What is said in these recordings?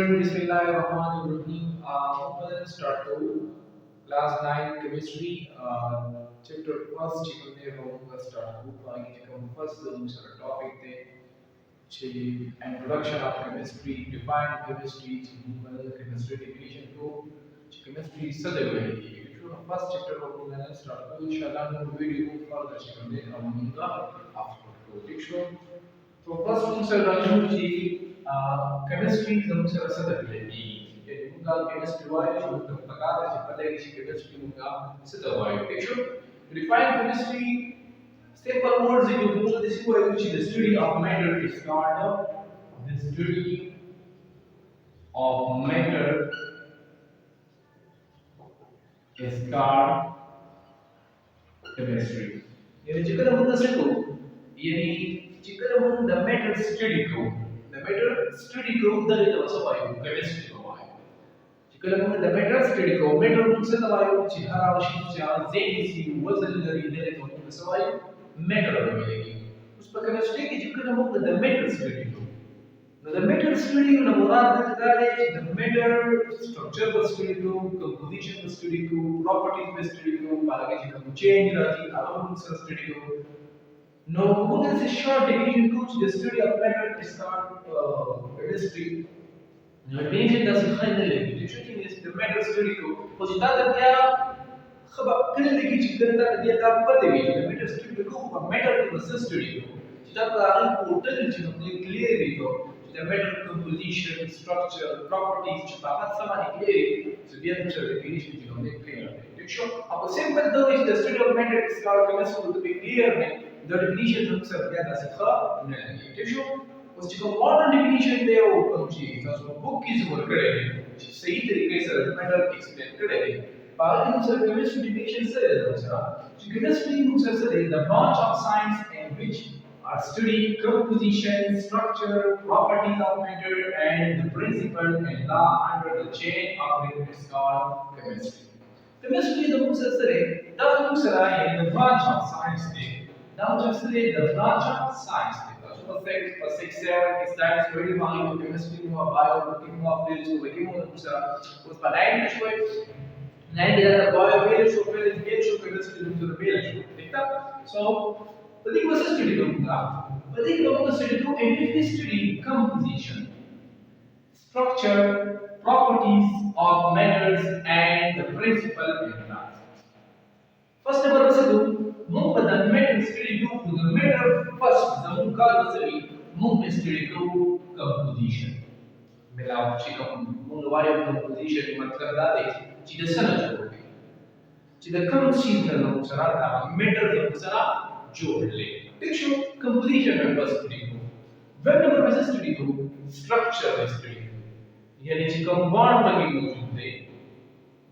student, Bismillahirrahmanirrahim. Let's start to class 9 chemistry, chapter first. Chikunde homework start to first topic introduction of chemistry, define chemistry, chemistry definition to chemistry study. First chapter of start to inshallah no video further chikunde homework after to. तो first answer Raju ji केमिस्ट्री जमसर सदरलेगी यानी मुंगा केमिस्ट्री वाले जो प्रकार है पता है कि केमिस्ट्री मुंगा सदवाई देखो refine chemistry simple words you do this is which the study of matter is called the study of matter is called chemistry यानी जिक्र मुंगा से को यानी जिक्र हम the matter study को दरे तो सवाई chemistry को आए जिक्र हम the matter study को matter हम से दवाई चिहारा वशिष्ठ चार जेसी वजन दरे तो सवाई matter मिलेगी उस पर chemistry की जिक्र हम the matter study को the matter study ना मुराद है the matter structure पर study को composition पर study को properties पर study को बाकी जिक्र change रहती elements पर study को No, what is a short definition to the study of matter is called chemistry. Definition does not find the definition is the matter study को وجدت क्या खबर كل اللي يجي كده ده ده पता है कि matter study को matter versus study को जब आप टोटल चीजों को क्लियर भी तो the matter composition structure properties जो बात समझ क्लियर तो ये अच्छा definition चीजों ने क्लियर है देखो अब simple though is the study of matter is called chemistry to be clear है the definition نكسر بهذا سخاء من تشوف وستكون modern definition ده वो कौन सी फसलों बुक की जरूरत करेगी सही तरीके से मैटर एक्सप्लेन करेगी बाकी नक्सर chemistry definition से नक्सर chemistry नक्सर से the branch of science in which are study composition structure properties of matter and the principle and law under the chain of reason is called chemistry chemistry the नक्सर से does नक्सर है the branch of science there Now just the branch of science because for 6-7 science very long chemistry or bio chemistry was बनाएंगे शोए नहीं दिया bio show पहले gate show chemistry तो पहले show ठीक था so पति को study करूँगा पति को study तो entity study composition structure properties of matters and the principle and laws first number बस ممكن الميتال ستريكو والميتال فاست زمون قال مثلا ممكن ستريكو كومبوزيشن ملاو شي مون وايو كومبوزيشن मतलब ده چې د سره جوړ کړي چې د کوم شي سره سره دا میټر سره جوړلې ٹھیک شو کمپوزیشن में बस ستريكو वेन नंबर बस ستريكو स्ट्रक्चर ستريكو यानी چې کوم بانډ پکې موجود دی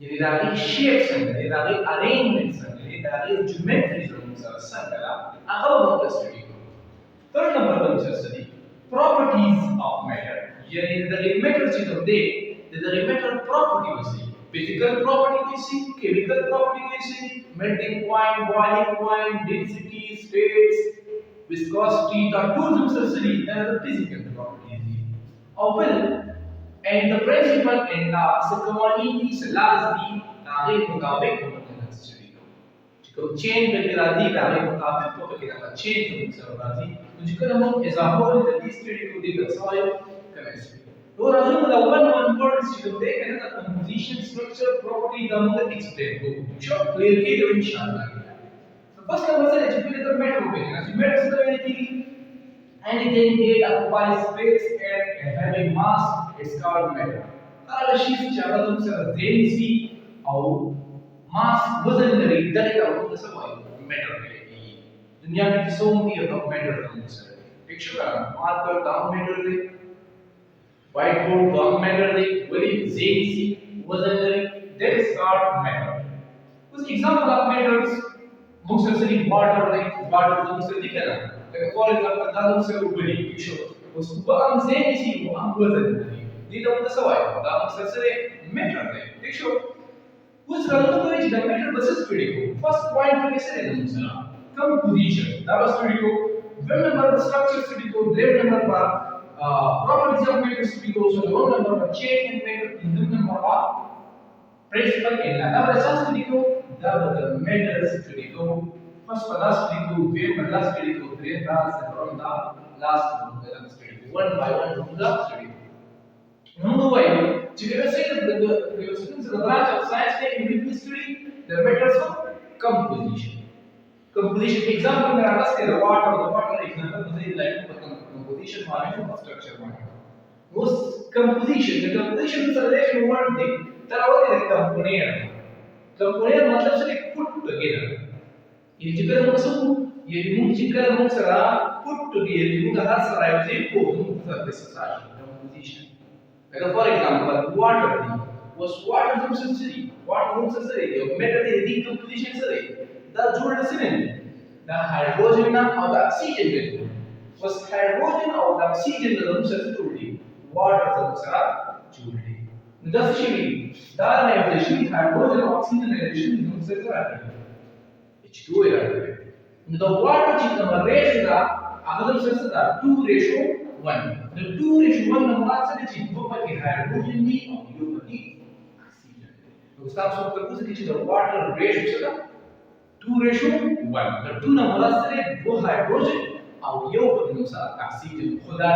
यानी دا شیپس دی دا ارینجمنټس دا جیومټری زموږ سره لا هغه موږ ستډي کوو third number موږ ستډي properties of matter یعنی د میټر چې کوم دی د میټر property وسی physical property وسی chemical property وسی melting point boiling point density states viscosity دا ټول موږ سره ستډي دا د physical properties دي او بل and the principle and the قوانین laws دي هغه مطابق तो चेन पे राजी दावे मुताबिक तो के ना चेन तो सर राजी तो जिक्र हम इजाफा और तदीस स्टडी को दी दर्शायो केमिस्ट्री तो राजू मतलब वन वर्ड जो दे है ना कंपोजिशन स्ट्रक्चर प्रॉपर्टी दा मतलब एक्सप्लेन को शो क्लियर की दो इंशाल्लाह तो फर्स्ट नंबर से जिक्र तो मैटर हो गया ना मैटर से यानी कि anything that occupies space and having mass is called matter हर चीज चाहे तुम सर डेंसिटी और मास वजन लरी दरे का वो सब मैटर मिलेगी दुनिया में किसों की है तो मैटर का सर पिक्चर का मार्कर दाम मैटर दे व्हाइट बोर्ड दाम मैटर दे वही जेसी वजन लरी दैट इज कॉल्ड मैटर कुछ एग्जांपल ऑफ मैटर्स मुझसे से वाटर दे वाटर तुमसे दिख रहा है फॉर एग्जांपल दाम से ऊपर ही पिक्चर उसको हम जेसी वो हम वजन लरी दी तो सवाई दाम से मैटर दे पिक्चर कुछ गलतों को इस डायमीटर वर्सेस स्टडी को फर्स्ट पॉइंट पे कैसे लेना है कंपोजिशन दैट वाज स्टडी को वेन नंबर स्ट्रक्चर स्टडी को देव नंबर पर properties of matrix because the row number of chain and matrix in the number of principal in another source to go the metals to go first last to go where last to go where last and from the last to go one by one to the last to go. Number one, you can say that the students in the branch of science take in study the methods of composition. Composition example में आना से the water example मुझे like composition formation of structure माना. उस composition the composition is a relation word thing that what is a component. Component मतलब से put together. ये जिक्र मुझसे ये remove जिक्र मुझसे put together remove हर सारा ये को remove surface सारा composition. Like for example, water was water from sensory. Water from sensory. The metal is decomposition sensory. The joule is the hydrogen or the oxygen was hydrogen or the oxygen from sensory. Water from sensory. The shimmy. The hydrogen hydrogen oxygen relation from sensory. H2O. The water chicken ratio the sensory 2 ratio 1. The 2 ratio 1 number is hydrogen or oxygen. So, the water ratio 2 ratio 1. The 2 numbers are hydrogen or oxygen. So, the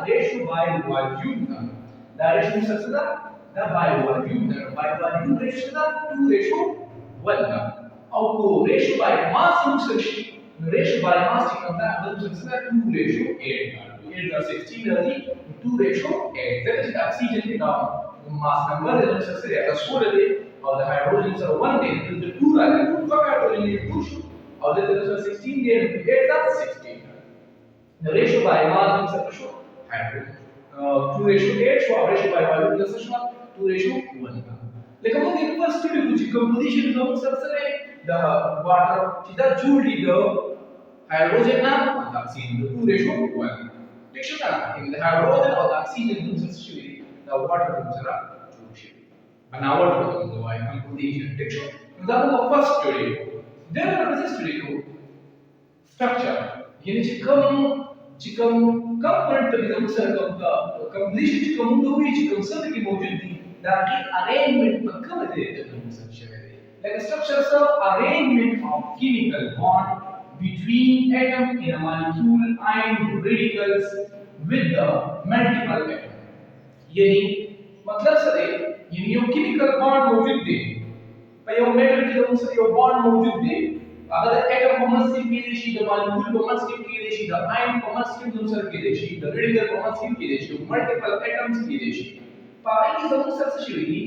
ratio by volume. The ratio is by volume. The by volume ratio is 2 ratio 1. Now, ratio by mass is the ratio by mass is 2 ratio 8. 8 or 16 early 2 ratio 8. That is the oxygen mass number is the solar or the hydrogens are 1 day. The 2 are 2 hydrogen is 2 or the 16 day 8 are 16. The ratio by mass is hydrogen. 2 ratio 8 so ratio by volume is 2 ratio 1. Like among the first which composition of the water the joule the hydrogen and the oxygen the 2 ratio 1. In the hydrogen or the oxygen the water comes an hour to the composition. That was the first study. Then there was a study structure. Component completion that arrangement like structures are arrangement of chemical bond between atom in a molecule and radicals with the multiple atom. यानी मतलब सर यानी यो chemical bond मौजूद है भाई यो मेटल की तरफ से यो बॉन्ड मौजूद है अगर एटम कॉमन स्किप की देशी द मॉलिक्यूल कॉमन स्किप की देशी द आयन कॉमन स्किप दूसर की देशी द रेडिकल कॉमन स्किप की देशी मल्टीपल एटम्स की देशी पाई की जरूरत सबसे शुरू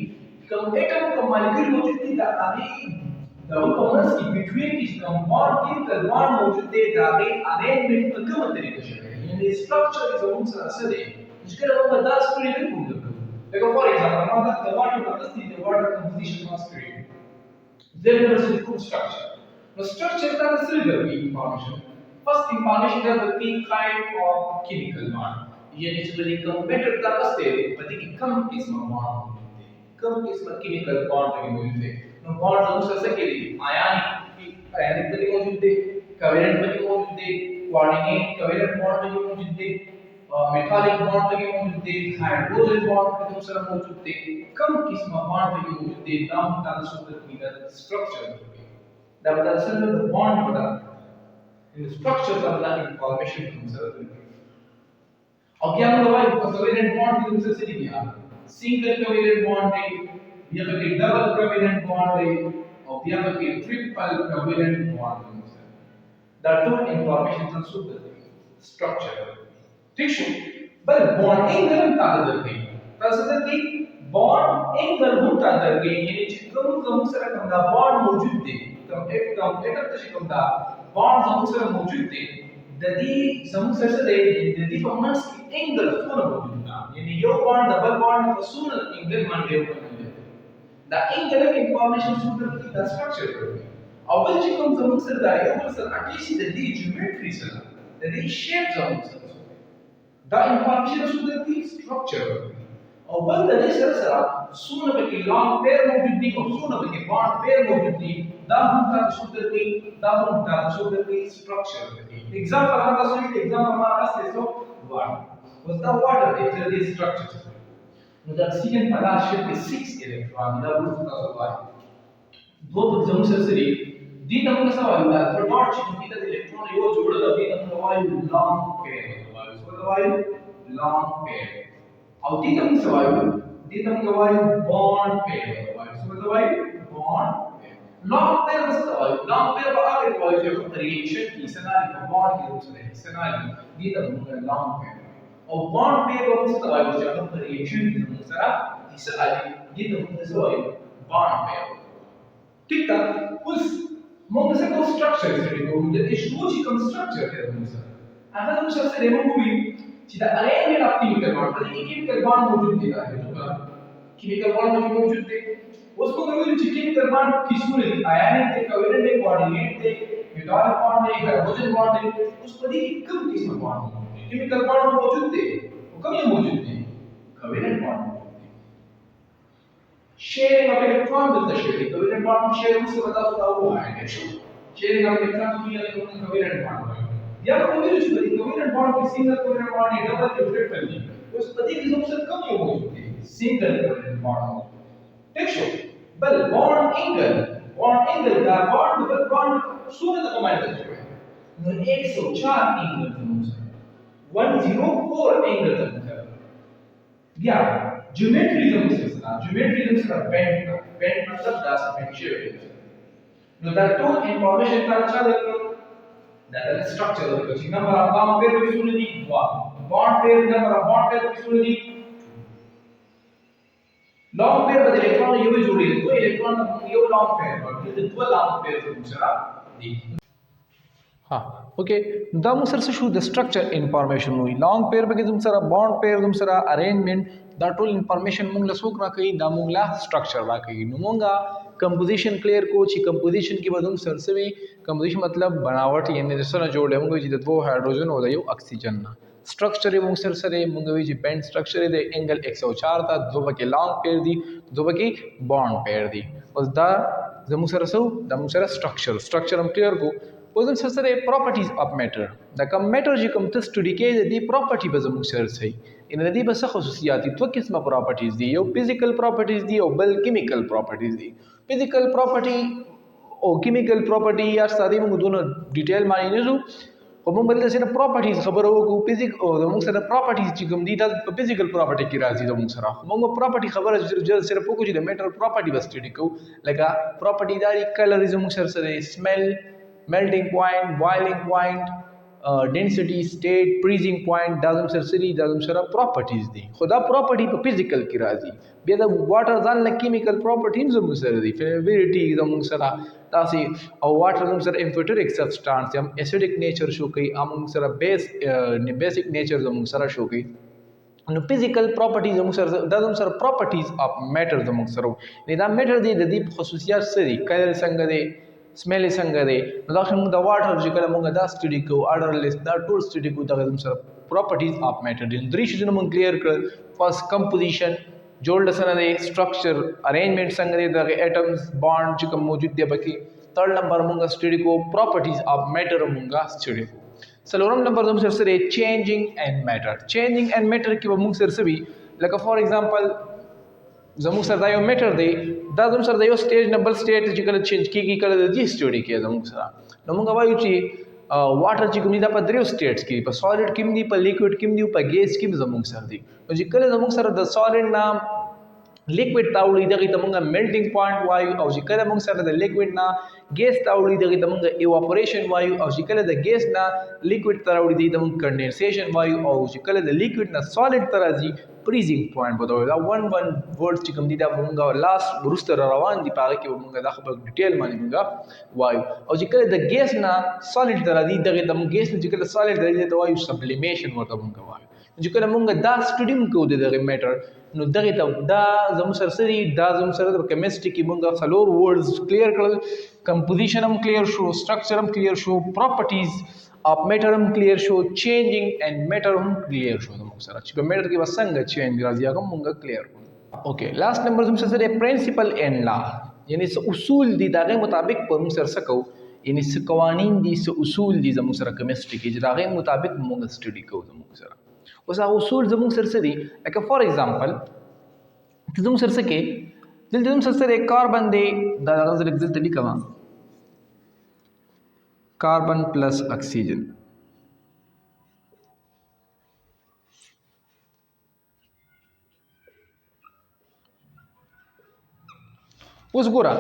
कम एटम का मॉलिक्यूल मौजूद है द आगे the common skip between each compound chemical bond मौजूद है द आगे अरेंजमेंट का कम तरीका से यानी स्ट्रक्चर की जरूरत से असर है इसके अलावा 10 स्टोरी में घूम सकते like for example, the water understand the water composition was created. Then there is the food structure. The structure is the cylinder information. First information is the key kind of chemical bond. ये निचले कंप्यूटर का कसते पति की कम किस्म बॉन्ड होते हैं कम किस्म chemical bond लगे हुए थे नो बॉन्ड हम सबसे के लिए आयनिक आयनिक तरीके मौजूद थे covalent तरीके मौजूद थे coordinate covalent bond लगे मौजूद थे मेटालिक बॉन्ड लगे मौजूद थे हाइड्रोजन बॉन्ड के दूसरा मौजूद थे कम किस्म बॉन्ड लगे मौजूद थे नाम ट्रांसफर की स्ट्रक्चर दैट द बॉन्ड बता इन स्ट्रक्चर का बता इंफॉर्मेशन कंसर्न अब क्या होगा कोवेलेंट बॉन्ड की दूसरे से लिखा सिंगल कोवेलेंट बॉन्ड है या तो कि डबल कोवेलेंट बॉन्ड है और या तो कि ट्रिपल कोवेलेंट बॉन्ड है that to information transfer structure ठीक है बल बॉन्ड एंगल हम ताकत करते हैं प्रस्तुत की बॉन्ड एंगल हम ताकत करते हैं यानी चिकम कम सर कम दा बॉन्ड मौजूद है कम एटम तशी कम दा बॉन्ड हम सर मौजूद है ददी समूह से ददी कॉमन्स की एंगल सोना मौजूद था यानी यो बॉन्ड डबल बॉन्ड का सोना एंगल मान ले द एंगल ऑफ इंफॉर्मेशन सूत्र की द स्ट्रक्चर अवल चिकम समूह से दा यो सर एटलीस्ट ददी ज्योमेट्री से ददी शेप समूह the information is to the structure और बंद नहीं सर सोना पे की लॉन्ग पेयर मौजूद थी और सोना पे की बॉन्ड पेयर मौजूद थी दाम का सूत्र थी दाम का सूत्र थी स्ट्रक्चर एग्जांपल हमारा सोल्यूट एग्जांपल हमारा से सो 1 اوس دا واټر دی چې د سټرکچر نو د اکسیجن په لاس شپ کې 6 الکترون دا ورته تاسو وایي دوه په زموږ سره سری دي ته موږ څه وایو دا په ډاټ چې کومه د الکترون یو جوړه ده دي ته موږ وایو لانګ پیر وایو څه وایو لانګ پیر او دي ته موږ څه وایو دي ته موږ وایو بانډ پیر وایو څه وایو بانډ لانګ پیر څه وایو لانګ پیر په هغه وایو چې په ریاکشن کې سناري په بانډ کې اوسه سناري دي ته موږ لانګ پیر او بانډ پیر په څه وایو چې په ریاکشن کې موږ سره حصہ علي دي ته موږ څه وایو بانډ پیر ٹھیک ہے اس موږ څه کوم سټرکچر سټډي کوو د ایشو چې کوم سټرکچر دی موږ سره هغه موږ سره موږ وی چې د ارینجمنت اف کیمیکل بانډ د کیمیکل بانډ موجود دی دا کیمیکل بانډ موجود دی اوس موږ ویل چې کیمیکل بانډ کیسونه دي آیونیک دی کوولنٹ دی کوارډینیټ دی میټالک بانډ دی هایدروجن بانډ دی اوس په دې کې کوم قسم بانډ کیمیکل بانډ موجود دی او کوم موجود دی کوولنٹ بانډ sharing of electron with the sharing covalent bond sharing से बता सकता हूँ है sharing of electron की इलेक्ट्रॉन covalent bond या तो कोई भी चीज covalent bond की single covalent bond है डबल ट्रिपल नहीं उस पति की सबसे कम ही होगी single covalent bond टेक्सो बल bond angle का bond double bond शून्य तक हमारे पास है तो 104 एंगल तक 104 एंगल तक या geometrism से bend मतलब 10 bend shape no that tool information का अच्छा देखो that is structure देखो जी number of bond pair की सुन ली bond pair number of bond pair की सुन ली long pair बदले इलेक्ट्रॉन ये भी जोड़ी तो इलेक्ट्रॉन ये long pair और ये दो long pair से दूसरा दी हाँ ओके دا موږ سره شو د سټرکچر انفارمیشن وی لانګ پیر به کوم سره بانډ پیر کوم سره ارینجمنت دا ټول انفارمیشن موږ له څوک راکړي دا موږ له سټرکچر راکړي نو موږ کمپوزیشن کلیر کو چې کمپوزیشن کې به موږ سرسوي کمپوزیشن مطلب بناوټ یعنی د سره جوړ موږ چې د دوه هایدروجن او د یو اکسیجن نه سټرکچر موږ سره موږ وی چې بند سټرکچر د انګل 104 تا دوه کې لانګ پیر دي دوه کې بانډ پیر دي اوس دا زموږ سره سو د موږ سره سټرکچر هم کلیر کو اوس هم سره پراپرټیز اف میټر دا کوم میټر چې کوم ته سټډي کې د پراپرټي به زموږ سره صحیح ان د دې بس خصوصیات دوه قسمه پراپرټیز دي یو فزیکل پراپرټیز دي او بل کیمیکل پراپرټیز دي فزیکل پراپرټي او کیمیکل پراپرټي یا ساده موږ دونه ډیټیل معنی نه زو خو موږ بل سره پراپرټیز خبرو کو فزیک او موږ سره پراپرټیز چې کوم دي دا فزیکل پراپرټي کې راځي موږ سره موږ پراپرټي خبره صرف وکړو چې د میټر پراپرټي بس سټډي کوو لکه پراپرټي داري کلرزم سره سمیل melting point boiling point density state freezing point دا زم سرسری دا زم سره properties دي خدا property په physical کې راځي بیا د water ځان له chemical properties زم سره دي fluidity زم سره تاسو او water زم سره amphoteric substance هم acidic nature شو کوي هم سره basic nature زم سره شو کوي نو فزیکل پراپرټیز زموږ سره دا زموږ سره پراپرټیز اف میټر زموږ سره نه دا میټر دی د دې خصوصیات سره کلر څنګه دی سمیل څنګه دی نو دا موږ د واټر چې کله موږ دا سټډي کوو اډرلیس دا ټول سټډي کوو دا زموږ سره پراپرټیز اف میټر دي درې شیونه موږ کلیر کړل فرست کمپوزیشن جوړل سره دی سټرکچر ارینجمنت څنګه دی د اټمز بانډ چې کوم موجود دی بکی تھرڈ نمبر موږ سټډي کوو پراپرټیز اف میټر موږ سټډي کوو سلورم نمبر زموږ سره چینجینګ اینڈ میټر چینجینګ اینڈ میټر کې به موږ سره وي لکه فار ایگزامپل زموږ سره دا یو میټر دی دا زموږ سره د یو سټیج نه بل سټیج چې کله چینج کیږي کله د دې سټډي کې زموږ سره نو موږ وایو چې واټر چې کوم دی دا په دریو سټیټس کې په سالډ کې دی په لیکوډ کې دی په ګیس کې زموږ سره دی نو چې کله زموږ سره د سالډ نام لیکوډ تاوړي دغه ته موږ میلټینګ پوینټ وایو او چې کله موږ سره د لیکوډ نه ګیس تاوړي دغه ته موږ ایواپوریشن وایو او چې کله د ګیس نه لیکوډ تاوړي دغه ته موږ کنډنسیشن وایو او چې کله د لیکوډ نه سالډ ته راځي freezing point بده دا ون ورډ چې کوم دي دا موږ لاست ورسته روان دي پاره کې موږ دا خبر ډیټیل باندې موږ وایو او چې کله د ګیس نه سالډ ته راځي دغه د ګیس نه چې کله سالډ راځي ته وایو سبلیمیشن ورته موږ وایو چې کله موږ دا سټډي کوو دغه میټر نو دغه ته دا زموږ سره سری دا زموږ سره د کیمستري کې موږ څلور ورډز کلیر کړل کمپوزیشن هم کلیر شو سټرکچر هم کلیر شو پراپرټیز اف میټر هم کلیر شو چینجینګ اینڈ میټر هم کلیر شو موږ سره چې په میټر کې وسنګ چینج راځي هغه موږ کلیر کړو اوکې لاست نمبر زموږ سره پرنسپل اینڈ لا یعنی اصول دي دغه مطابق په موږ سره سکو یعنی څه قوانین دي څه اصول دي زموږ سره کیمستري کې چې دغه مطابق موږ سټډي کوو زموږ سره اوس هغه اصول زموږ سره څه دي لکه فار ایگزامپل ته زموږ سره څه کې دلته زموږ سره کاربن دی دا دغه زه دلته لیکم کاربن پلس اکسیجن اوس ګوره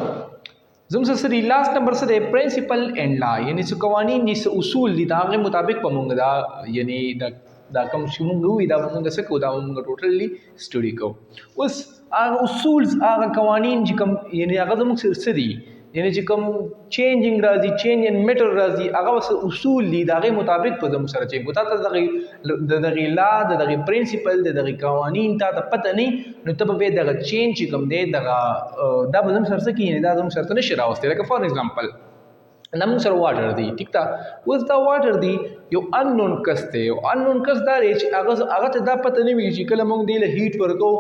زموږ سره لاست نمبر سره پرنسپل اینڈ لا یعنی څه قوانین دي څه اصول دي د هغې مطابق به مونږ دا یعنی دا کوم چې مونږ ووي دا به مونږ څه کوو دا به مونږ ټوټلی سټډي کوو اوس هغه اصول هغه قوانین چې کوم یعنی هغه زموږ سره څه دي یعنی چې کوم چینجینګ راځي چینج ان میټر راځي هغه اصول دي د هغې مطابق به زموږ سره چینج تا ته د دغې لا د دغې پرنسپل د دغې قوانین تا ته پته نه نو ته به بیا دغه چینج چې کوم دی دغه دا به زموږ سره څه کېږي دا زموږ سره ته نشي راوستی لکه فار ایگزامپل دا موږ سره واټر دی ټیک ده اوس دا واټر دی یو اننون کس دی یو اننون کس دا دی چې هغه ته دا پته نه وي چې کله موږ دی له هیټ ورکو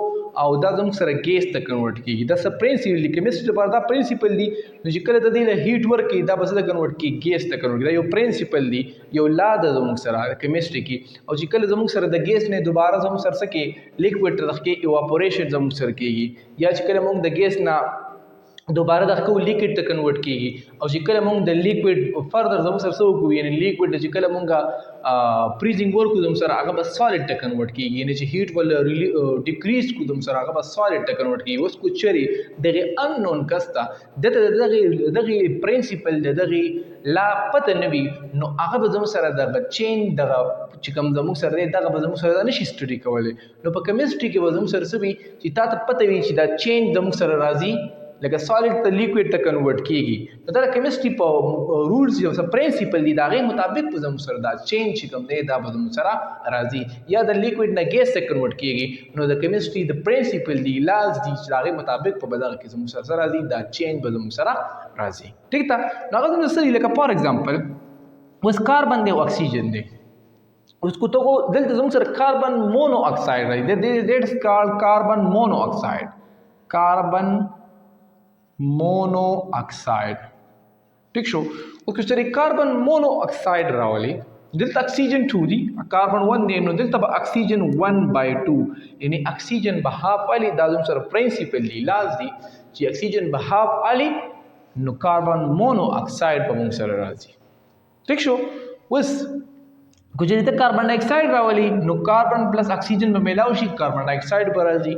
او دا زموږ سره ګیس ته کنورټ کېږي دا څه پرنسپل دی کیمسټري لپاره دا پرنسپل دی نو چې کله ته دی له هیټ ورکړي دا به څه ته کنورټ کېږي ګیس ته کنورټ کېږي دا یو پرنسپل دی یو لا ده زموږ سره کیمسټري کې او چې کله زموږ سره د ګیس نه دوباره زموږ سره څه کې لیکوډ ته کې ایواپوریشن زموږ سره کېږي یا چې کله موږ د ګیس نه دوباره د کو لیکوډ ته کنورټ کیږي او چې کله موږ د لیکوډ فردر زموږ سره څه وکړو یعنی لیکوډ چې کله موږ فریزینګ ورکو زموږ سره هغه به سالډ ته کنورټ کیږي یعنی چې هیټ ول ډیکریز کو زموږ سره هغه به سالډ ته کنورټ کیږي اوس کو چری دغه اننون کستا دغه پرنسپل دغه لا پته نوي نو هغه به زموږ سره د چین دغه چې کوم زموږ سره دغه به زموږ سره نشي سټډي کولای نو په کیمستري کې به زموږ سره څه وي چې تا ته پته وي چې دا چینج زموږ سره راځي لکه سالډ ته لیکوډ ته کنورټ کیږي نو دا کیمستري په رولز یو څه پرنسپل دي دا غي مطابق په زموږ سره دا چینج چې کوم دی دا به زموږ سره راځي یا د لیکوډ نه ګیس ته کنورټ کیږي نو د کیمستري د پرنسپل دی لاز دي چې دا غي مطابق په بدل کې زموږ سره راځي دا چینج به زموږ سره راځي ټیک ده نو هغه زموږ سره لکه فار ایگزامپل اوس کاربن دی او اکسیجن دی اوس کو ته دلته زموږ سره کاربن مونو اکساید راځي دیټ از کالډ کاربن مونو اکساید کاربن مونو اکساید ٹھیک شو او که چېرې کاربن مونو اکساید راولي دلته اکسیجن 2 دی کاربن 1 دی نو دلته به اکسیجن 1/2 یعنی اکسیجن به هاف والی دا زموږ سره پرنسپل دی لاز دی چې اکسیجن به هاف والی نو کاربن مونو اکساید به موږ سره راځي ٹھیک شو اوس کو چې ته کاربن ډای اکساید راولي نو کاربن پلس اکسیجن به ملاو شي کاربن ډای اکساید به راځي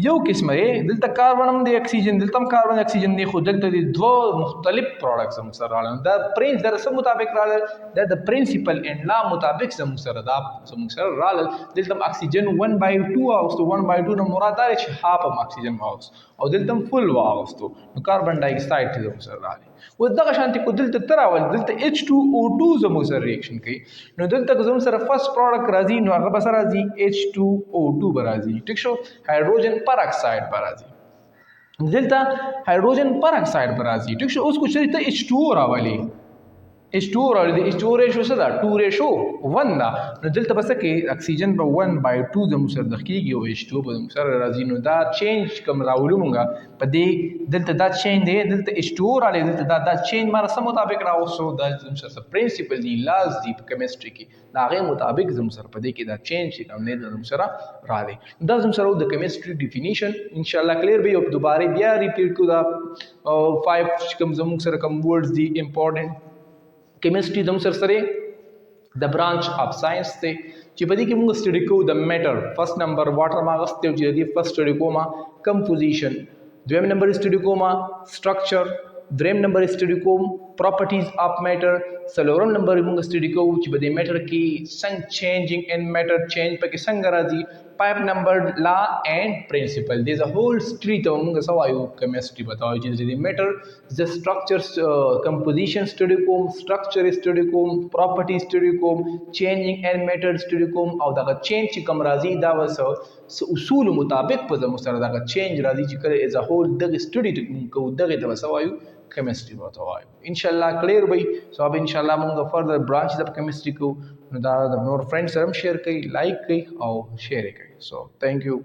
یو قسمه دلته کاربن هم دی اکسیجن دلته هم کاربن اکسیجن دی خو دلته د دوه مختلف پروډکټس هم سره راغلي دا پرنس در سره مطابق راغلي دا د پرنسپل اینڈ لا مطابق زموږ سره دا زموږ سره راغلي دلته هم اکسیجن 1/2 واغستو 1/2 نه مراد دا چې هاف هم اکسیجن واغستو او دلته هم فل واغستو نو کاربن ډای اکساید ته زموږ سره راغلي و دغه شانتي کو دلته تراول دلته H2O2 زموږ سره ریاکشن کوي نو دلته زموږ سره فرست پروډکټ راځي نو هغه به سره راځي H2O2 به راځي ټیک شو هایدروجن پر اکساید به راځي دلته هایدروجن پر اکساید به راځي ټیک شو اوس کو چې ته H2O راولي H2O راولي د H2O ریشو څه ده 2:1 ده نو دلته بس کې اکسیجن به 1/2 زموږ سره دخیږي او H2O به زموږ سره راځي نو دا چینج کوم راولو مونږه په دې دلته دا چینج دی دلته H2O راځي دلته دا چینج ماره سم مطابق راوسو دا زموږ سره پرنسپل دی لاز دی په کیمستري کې دا غي مطابق زموږ سره په دې کې دا چینج کوم نه زموږ سره راځي دا زموږ سره د کیمستري ډیفینیشن ان شاء الله کلیر به یو دوباره بیا ریپیټ کو دا 5 کوم زموږ سره کوم ورډز دی امپورټنت کیمستري زموږ سره د برانچ اف ساينس ته چې په دې کې موږ سټډي کوو د میټر فرست نمبر واټر ما غسته چې دې فرست سټډي کوما کمپوزیشن دویم نمبر سټډي کوما سټرکچر دریم نمبر سټډي کوم پراپرټیز اف میټر څلورم نمبر موږ سټډي کوو چې په دې میټر کې څنګه چینجینګ ان میټر چینج پکې څنګه راځي 5 نمبر لا اینڈ پرنسپل دیز ا هول سټری ته موږ سوایو کیمستري بتاو چې د میټر د سټرکچر کمپوزیشن سټډي کوم سټرکچر سټډي کوم پراپرټی سټډي کوم چینجینګ ان میټر سټډي کوم او دغه چینج چې کوم راځي دا وسو اصول مطابق په زموږ سره دغه چینج راځي چې کله از ا هول دغه سټډي کوو دغه د وسوایو chemistry بته وایو ان شاء الله کلیر وي سو اب ان شاء الله موږ فردر برانچز اف کیمستري کو نو دا د نور فرند سره شیر کوي لایک کوي او شیر کوي سو ثانک یو